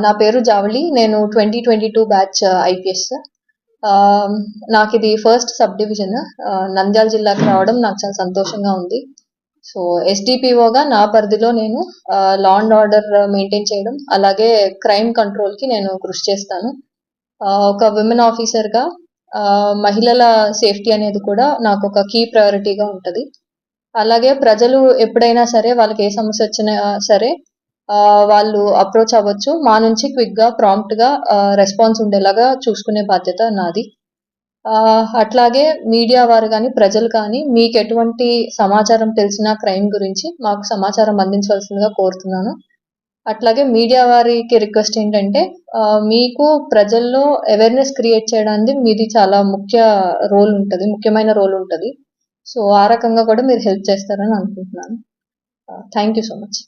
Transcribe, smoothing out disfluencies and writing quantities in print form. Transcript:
నా పేరు జావళి. నేను 2022 బ్యాచ్ ఐపీఎస్. నాకు ఇది ఫస్ట్ సబ్ డివిజన్. నంద్యాల జిల్లాకి రావడం నాకు చాలా సంతోషంగా ఉంది. సో ఎస్డిపిఓగా నా పరిధిలో నేను లా అండ్ ఆర్డర్ మెయింటైన్ చేయడం, అలాగే క్రైమ్ కంట్రోల్కి నేను కృషి చేస్తాను. ఒక విమెన్ ఆఫీసర్గా మహిళల సేఫ్టీ అనేది కూడా నాకు ఒక కీ ప్రయారిటీగా ఉంటుంది. అలాగే ప్రజలు ఎప్పుడైనా సరే వాళ్ళకి ఏ సమస్య వచ్చినా సరే వాళ్ళు అప్రోచ్ అవ్వచ్చు. మా నుంచి క్విక్‌గా, ప్రాంప్ట్‌గా రెస్పాన్స్ ఉండేలాగా చూసుకునే బాధ్యత నాది. అట్లాగే మీడియా వారు గానీ, ప్రజలు కానీ మీకెటువంటి సమాచారం తెలిసినా క్రైమ్ గురించి మాకు సమాచారం అందించవలసిందిగా కోరుతున్నాను. అట్లాగే మీడియా వారికి రిక్వెస్ట్ ఏంటంటే మీకు ప్రజల్లో అవేర్‌నెస్ క్రియేట్ చేయడానికి మీది చాలా ముఖ్యమైన రోల్ ఉంటది. సో, ఆ రకంగా కూడా మీరు హెల్ప్ చేస్తారని అనుకుంటున్నాను. Thank you so much.